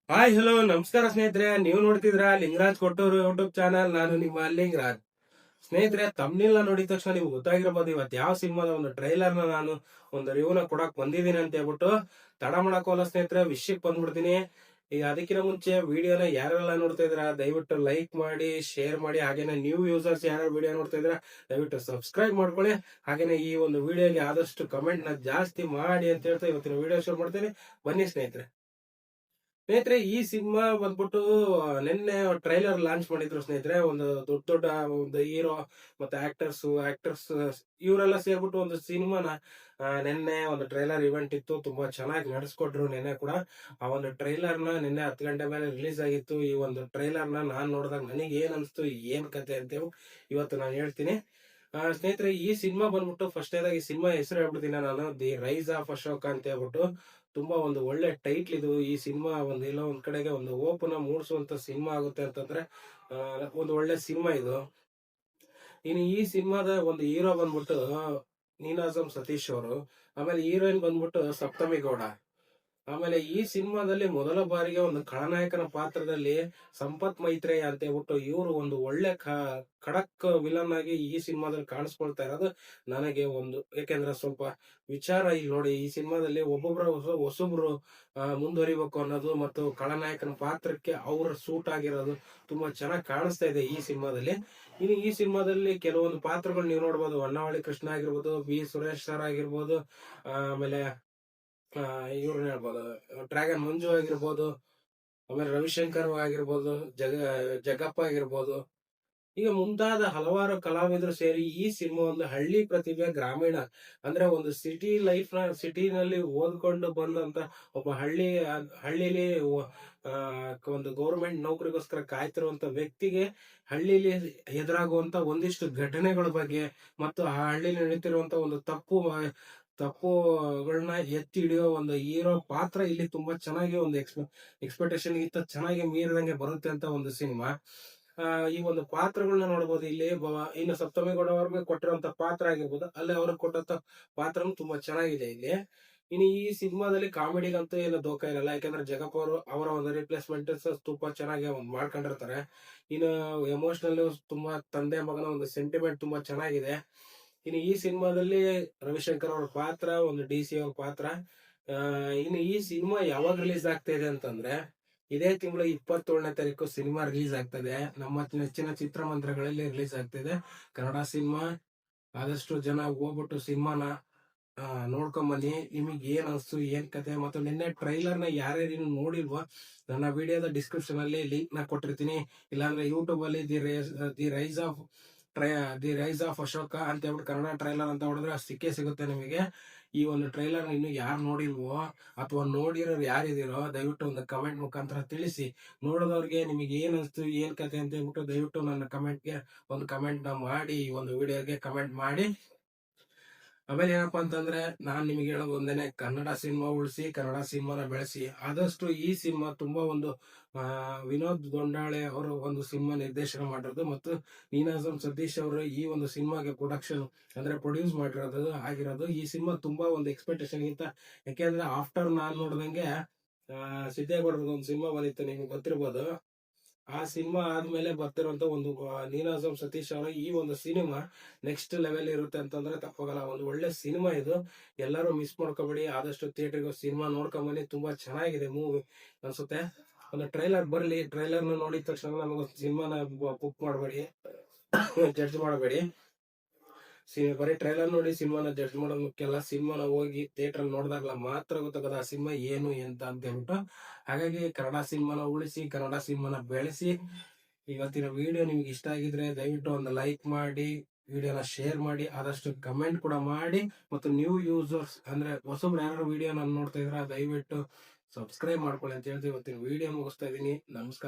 Hi hello ನಮಸ್ಕಾರ ಸ್ನೇಹಿತರೆ, ನೀವು ನೋಡ್ತಿದ್ರ ಲಿಂಗರಾಜ್ ಕೊಟ್ಟೂರು ಯೂಟ್ಯೂಬ್ ಚಾನಲ್. ನಾನು ನಿಮ್ಮ ಲಿಂಗರಾಜ್. ಸ್ನೇಹಿತರೆ, ತಮ್ನಿಲ್ಲ ನೋಡಿದ ತಕ್ಷಣ ನಿಮ್ಗೆ ಗೊತ್ತಾಗಿರ್ಬೋದು ಇವತ್ತು ಯಾವ ಸಿನಿಮಾದ ಒಂದು ಟ್ರೈಲರ್ ನಾನು ಒಂದು ರಿವ್ಯೂನ ಕೊಡಕ್ ಬಂದಿದ್ದೀನಿ ಅಂತ ಹೇಳ್ಬಿಟ್ಟು. ತಡ ಮಾಡಕೋಲ್ಲ ಸ್ನೇಹಿತರೆ, ವಿಷಯಕ್ಕೆ ಬಂದ್ಬಿಡ್ತೀನಿ. ಈಗ ಅದಕ್ಕಿಂತ ಮುಂಚೆ ವಿಡಿಯೋನ ಯಾರೆಲ್ಲ ನೋಡ್ತಾ ಇದ್ರ ದಯವಿಟ್ಟು ಲೈಕ್ ಮಾಡಿ, ಶೇರ್ ಮಾಡಿ. ಹಾಗೇನೆ ನ್ಯೂ ಯೂಸರ್ಸ್ ಯಾರು ವಿಡಿಯೋ ನೋಡ್ತಾ ಇದ್ರ ದಯವಿಟ್ಟು ಸಬ್ಸ್ಕ್ರೈಬ್ ಮಾಡ್ಕೊಳ್ಳಿ. ಹಾಗೇನೆ ಈ ಒಂದು ವಿಡಿಯೋಗೆ ಆದಷ್ಟು ಕಮೆಂಟ್ ನ ಜಾಸ್ತಿ ಮಾಡಿ ಅಂತ ಹೇಳ್ತಾ ಇವತ್ತಿನ ವಿಡಿಯೋ ಶುರು ಮಾಡ್ತೀನಿ. ಬನ್ನಿ ಸ್ನೇಹಿತರೆ. ಸ್ನೇಹಿತರೆ, ಈ ಸಿನಿಮಾ ಬಂದ್ಬಿಟ್ಟು ನಿನ್ನೆ ಟ್ರೈಲರ್ ಲಾಂಚ್ ಮಾಡಿದ್ರು ಸ್ನೇಹಿತರೆ. ಒಂದು ದೊಡ್ಡ ದೊಡ್ಡ ಒಂದು ಹೀರೋ ಮತ್ತೆ ಆಕ್ಟರ್ಸ್ ಇವರೆಲ್ಲ ಸೇರ್ಬಿಟ್ಟು ಒಂದು ಸಿನಿಮಾನ ನಿನ್ನೆ ಒಂದು ಟ್ರೈಲರ್ ಇವೆಂಟ್ ಇತ್ತು. ತುಂಬಾ ಚೆನ್ನಾಗಿ ನಡೆಸ್ಕೊಟ್ರು ನಿನ್ನೆ ಕೂಡ. ಆ ಒಂದು ಟ್ರೈಲರ್ ನ ನಿನ್ನೆ 10 ಗಂಟೆ ಮೇಲೆ ರಿಲೀಸ್ ಆಗಿತ್ತು. ಈ ಒಂದು ಟ್ರೈಲರ್ ನ ನಾನ್ ನೋಡಿದಾಗ ನನಗೆ ಏನ್ ಅನ್ಸ್ತು, ಏನ್ ಕತೆ ಅಂತೇಳಿ ಇವತ್ತು ನಾನು ಹೇಳ್ತೀನಿ. ಸ್ನೇಹಿತರೆ, ಈ ಸಿನಿಮಾ ಬಂದ್ಬಿಟ್ಟು ಫಸ್ಟ್ ಈ ಸಿನಿಮಾ ಹೆಸರು ಹೇಳ್ಬಿಡ್ತೀನಿ ನಾನು. ದಿ ರೈಸ್ ಆಫ್ ಅಶೋಕ ಅಂತ ಹೇಳ್ಬಿಟ್ಟು. ತುಂಬಾ ಒಂದು ಒಳ್ಳೆ ಟೈಟ್ಲ್ ಇದು. ಈ ಸಿನಿಮಾ ಒಂದು ಎಲ್ಲೋ ಒಂದ್ ಕಡೆಗೆ ಒಂದು ಓಪನ್ ಮೂಡಿಸುವಂತ ಸಿನಿಮಾ ಆಗುತ್ತೆ ಅಂತಂದ್ರೆ ಒಂದು ಒಳ್ಳೆ ಸಿನಿಮಾ ಇದು. ಇನ್ನು ಈ ಸಿನಿಮಾದ ಒಂದು ಹೀರೋ ಬಂದ್ಬಿಟ್ಟು ನೀನಾಜಂ ಸತೀಶ್ ಅವರು. ಆಮೇಲೆ ಹೀರೋಯಿನ್ ಬಂದ್ಬಿಟ್ಟು ಸಪ್ತಮಿ ಗೌಡ. ಆಮೇಲೆ ಈ ಸಿನಿಮಾದಲ್ಲಿ ಮೊದಲ ಬಾರಿಗೆ ಒಂದು ಖಳನಾಯಕನ ಪಾತ್ರದಲ್ಲಿ ಸಂಪತ್ ಮೈತ್ರೇಯ ಅಂತ ಹೇಳ್ಬಿಟ್ಟು ಇವರು ಒಂದು ಒಳ್ಳೆ ಖಡಕ್ ವಿಲನ್ ಆಗಿ ಈ ಸಿನಿಮಾದಲ್ಲಿ ಕಾಣಿಸ್ಕೊಳ್ತಾ ಇರೋದು ನನಗೆ ಒಂದು. ಯಾಕೆಂದ್ರೆ ಸ್ವಲ್ಪ ವಿಚಾರ ಇಲ್ಲಿ ನೋಡಿ, ಈ ಸಿನಿಮಾದಲ್ಲಿ ಹೊಸಬ್ರು ಮುಂದುವರಿಬೇಕು ಅನ್ನೋದು ಮತ್ತು ಖಳನಾಯಕನ ಪಾತ್ರಕ್ಕೆ ಅವ್ರ ಸೂಟ್ ಆಗಿರೋದು ತುಂಬಾ ಚೆನ್ನಾಗಿ ಕಾಣಿಸ್ತಾ ಇದೆ ಈ ಸಿನಿಮಾದಲ್ಲಿ. ಇನ್ನು ಈ ಸಿನಿಮಾದಲ್ಲಿ ಕೆಲವೊಂದು ಪಾತ್ರಗಳು ನೀವು ನೋಡ್ಬೋದು. ಹೊನ್ನಾವಳಿ ಕೃಷ್ಣ ಆಗಿರ್ಬೋದು, ಬಿ ಸುರೇಶ್ ಸರ್ ಆಗಿರ್ಬೋದು, ಆಮೇಲೆ ಇವ್ರನ್ನ ಹೇಳ್ಬೋದು, ಡ್ರ್ಯಾಗನ್ ಮಂಜು ಆಗಿರ್ಬೋದು, ಆಮೇಲೆ ರವಿಶಂಕರ್ ಆಗಿರ್ಬೋದು, ಜಗಪ್ಪ ಆಗಿರ್ಬೋದು, ಈಗ ಮುಂತಾದ ಹಲವಾರು ಕಲಾವಿದರು ಸೇರಿ ಈ ಸಿನಿಮಾ ಒಂದು ಹಳ್ಳಿ ಪ್ರತಿಭೆ, ಗ್ರಾಮೀಣ ಅಂದ್ರೆ ಒಂದು ಸಿಟಿ ಲೈಫ್ ನ ಸಿಟಿನಲ್ಲಿ ಓದ್ಕೊಂಡು ಬಂದಂತ ಒಬ್ಬ ಹಳ್ಳಿಲಿ ಒಂದು ಗೌರ್ಮೆಂಟ್ ನೌಕರಿಗೋಸ್ಕರ ಕಾಯ್ತಿರುವಂತ ವ್ಯಕ್ತಿಗೆ ಹಳ್ಳಿಲಿ ಎದುರಾಗುವಂತ ಒಂದಿಷ್ಟು ಘಟನೆಗಳ ಬಗ್ಗೆ ಮತ್ತು ಆ ಹಳ್ಳಿಲಿ ನಡೀತಿರುವಂತ ಒಂದು ತಪ್ಪುಗಳನ್ನ ಎತ್ತಿ ಹಿಡಿಯೋ ಒಂದು ಹೀರೋ ಪಾತ್ರ ಇಲ್ಲಿ ತುಂಬಾ ಚೆನ್ನಾಗಿ ಒಂದು ಎಕ್ಸ್ಪೆಕ್ಟೇಷನ್ ಗಿಂತ ಚೆನ್ನಾಗಿ ಮೀರಿದಂಗೆ ಬರುತ್ತೆ ಅಂತ ಒಂದು ಸಿನಿಮಾ. ಈ ಒಂದು ಪಾತ್ರಗಳನ್ನ ನೋಡ್ಬೋದು ಇಲ್ಲಿ. ಇನ್ನು ಸಪ್ತಮಿ ಗೌಡ ಅವ್ರಿಗೆ ಕೊಟ್ಟಿರುವಂತ ಪಾತ್ರ ಆಗಿರ್ಬೋದು, ಅಲ್ಲಿ ಅವ್ರಿಗೆ ಕೊಟ್ಟಂತ ಪಾತ್ರನು ತುಂಬಾ ಚೆನ್ನಾಗಿದೆ ಇಲ್ಲಿ. ಇನ್ನು ಈ ಸಿನಿಮಾದಲ್ಲಿ ಕಾಮಿಡಿಗಂತೂ ಏನು ದೋಖ ಇರಲ್ಲ. ಯಾಕಂದ್ರೆ ಜಗಪ್ಪ ಅವರ ಒಂದು ರಿಪ್ಲೇಸ್ಮೆಂಟ್ ತುಂಬಾ ಚೆನ್ನಾಗಿ ಮಾಡ್ಕೊಂಡಿರ್ತಾರೆ. ಇನ್ನು ಎಮೋಷನಲ್ ತುಂಬಾ ತಂದೆ ಮಗನ ಒಂದು ಸೆಂಟಿಮೆಂಟ್ ತುಂಬಾ ಚೆನ್ನಾಗಿದೆ. ಇನ್ನು ಈ ಸಿನಿಮಾದಲ್ಲಿ ರವಿಶಂಕರ್ ಅವ್ರ ಪಾತ್ರ, ಒಂದು DC ಅವ್ರ ಪಾತ್ರ. ಇನ್ನು ಈ ಸಿನಿಮಾ ಯಾವಾಗ ರಿಲೀಸ್ ಆಗ್ತಾ ಇದೆ ಅಂತಂದ್ರೆ ಇದೇ ತಿಂಗಳು 27ನೇ ತಾರೀಕು ಸಿನಿಮಾ ರಿಲೀಸ್ ಆಗ್ತದೆ. ನಮ್ಮ ನೆಚ್ಚಿನ ಚಿತ್ರಮಂದಿರಗಳಲ್ಲಿ ರಿಲೀಸ್ ಆಗ್ತಿದೆ ಕನ್ನಡ ಸಿನಿಮಾ. ಆದಷ್ಟು ಜನ ಹೋಗ್ಬಿಟ್ಟು ಸಿನಿಮಾನ ನೋಡ್ಕೊಂಡ್ ಬನ್ನಿ. ನಿಮಗೆ ಏನ್ ಅನ್ಸ್ತು, ಏನ್ ಕತೆ, ಮತ್ತು ನಿನ್ನೆ ಟ್ರೈಲರ್ ನ ಯಾರ್ಯಾರು ನೋಡಿಲ್ವೋ ನನ್ನ ವಿಡಿಯೋದ ಡಿಸ್ಕ್ರಿಪ್ಷನ್ ಅಲ್ಲಿ ಲಿಂಕ್ ನ ಕೊಟ್ಟಿರ್ತೀನಿ. ಇಲ್ಲಾಂದ್ರೆ ಯೂಟ್ಯೂಬ್ ಅಲ್ಲಿ ದಿ ರೈಸ್ ಆಫ್ ಅಶೋಕ ಅಂತ ಹೇಳ್ಬಿಟ್ಟು ಕನ್ನಡ ಟ್ರೈಲರ್ ಅಂತ ಹೊಡೆದ್ರೆ ಸಿಕ್ಕೇ ಸಿಗುತ್ತೆ ನಿಮಗೆ. ಈ ಒಂದು ಟ್ರೈಲರ್ ಇನ್ನು ಯಾರು ನೋಡಿಲ್ವೋ ಅಥವಾ ನೋಡಿರೋರು ಯಾರಿದಿರೋ ದಯವಿಟ್ಟು ಒಂದು ಕಮೆಂಟ್ ಮುಖಾಂತರ ತಿಳಿಸಿ. ನೋಡೋದವ್ರಿಗೆ ನಿಮಗೆ ಏನ್ ಅನ್ಸ್ತು, ಏನ್ ಕತೆ ಅಂತ ಹೇಳ್ಬಿಟ್ಟು ದಯವಿಟ್ಟು ನನ್ನ ಕಮೆಂಟ್ಗೆ ಒಂದು ಕಮೆಂಟ್ ನ ಮಾಡಿ, ಈ ಒಂದು ವಿಡಿಯೋಗೆ ಕಮೆಂಟ್ ಮಾಡಿ. ಆಮೇಲೆ ಏನಪ್ಪಾ ಅಂತಂದ್ರೆ ನಾನ್ ನಿಮಗೆ ಹೇಳೋದು ಒಂದೇನೆ, ಕನ್ನಡ ಸಿನಿಮಾ ಉಳಿಸಿ, ಕನ್ನಡ ಸಿನಿಮಾನ ಬೆಳೆಸಿ. ಆದಷ್ಟು ಈ ಸಿನಿಮಾ ತುಂಬಾ ಒಂದು ವಿನೋದ್ ದೊಂಡಾಳೆ ಅವರು ಒಂದು ಸಿನಿಮಾ ನಿರ್ದೇಶನ ಮಾಡಿರೋದು ಮತ್ತು ನೀನಾಜಂ ಸತೀಶ್ ಅವರು ಈ ಒಂದು ಸಿನಿಮಾಗೆ ಪ್ರೊಡಕ್ಷನ್ ಅಂದ್ರೆ ಪ್ರೊಡ್ಯೂಸ್ ಆಗಿರೋದು. ಈ ಸಿನಿಮಾ ತುಂಬಾ ಒಂದು ಎಕ್ಸ್ಪೆಕ್ಟೇಷನ್ ಗಿಂತ, ಯಾಕೆಂದ್ರೆ ಆಫ್ಟರ್ ನಾನ್ ನೋಡ್ದಂಗೆ ಸಿದ್ದೇಗೌಡರದ ಒಂದು ಸಿನಿಮಾ ಬಂದಿತ್ತು, ನಿಮ್ಗೆ ಗೊತ್ತಿರ್ಬೋದು. ಆ ಸಿನಿಮಾ ಆದ್ಮೇಲೆ ಬರ್ತಿರುವಂತ ಒಂದು ನೀನಾಜಂ ಸತೀಶ್ ಅವರ ಈ ಒಂದು ಸಿನಿಮಾ ನೆಕ್ಸ್ಟ್ ಲೆವೆಲ್ ಇರುತ್ತೆ ಅಂತಂದ್ರೆ ತಪ್ಪಾಗಲ್ಲ. ಒಂದು ಒಳ್ಳೆ ಸಿನಿಮಾ ಇದು, ಎಲ್ಲರೂ ಮಿಸ್ ಮಾಡ್ಕೋಬೇಡಿ. ಆದಷ್ಟು ಥಿಯೇಟರ್ಗೆ ಸಿನಿಮಾ ನೋಡ್ಕೊಂಬನ್ನಿ, ತುಂಬಾ ಚೆನ್ನಾಗಿದೆ ಮೂವಿ ಅನ್ಸುತ್ತೆ. ಒಂದು ಟ್ರೈಲರ್ ಬರ್ಲಿ, ಟ್ರೈಲರ್ ನೋಡಿದ ತಕ್ಷಣ ನಮಗ ಸಿನಿಮಾನ ಬುಕ್ ಮಾಡಬೇಡಿ, ಜಡ್ಜ್ ಮಾಡಬೇಡಿ. ಬರೀ ಟ್ರೈಲರ್ ನೋಡಿ ಸಿನಿಮಾನ ಜಡ್ಜ್ ಮಾಡೋದು ಮುಖ್ಯ ಅಲ್ಲ. ಸಿನಿಮಾನ ಹೋಗಿ ಥಿಯೇಟರ್ ನೋಡಿದಾಗಲ ಮಾತ್ರ ಗೊತ್ತಾಗದ ಆ ಸಿನಿಮಾ ಏನು ಎಂತ ಅಂತ ಹೇಳ್ಬಿಟ್ಟು. ಹಾಗಾಗಿ ಕನ್ನಡ ಸಿನಿಮಾನ ಉಳಿಸಿ, ಕನ್ನಡ ಸಿನಿಮಾನ ಬೆಳೆಸಿ. ಇವತ್ತಿನ ವಿಡಿಯೋ ನಿಮ್ಗೆ ಇಷ್ಟ ಆಗಿದ್ರೆ ದಯವಿಟ್ಟು ಒಂದು ಲೈಕ್ ಮಾಡಿ, ವಿಡಿಯೋನ ಶೇರ್ ಮಾಡಿ, ಆದಷ್ಟು ಕಮೆಂಟ್ ಕೂಡ ಮಾಡಿ. ಮತ್ತು ನ್ಯೂ ಯೂಸರ್ಸ್ ಅಂದ್ರೆ ಹೊಸಬ್ರು ಯಾರು ವಿಡಿಯೋ ನಾನು ನೋಡ್ತಾ ಇದ್ರ ದಯವಿಟ್ಟು ಸಬ್ಸ್ಕ್ರೈಬ್ ಮಾಡ್ಕೊಳ್ಳಿ ಅಂತ ಹೇಳ್ತೀವಿ. ಇವತ್ತಿನ ವಿಡಿಯೋ ಮುಗಿಸ್ತಾ ಇದೀನಿ. ನಮಸ್ಕಾರ.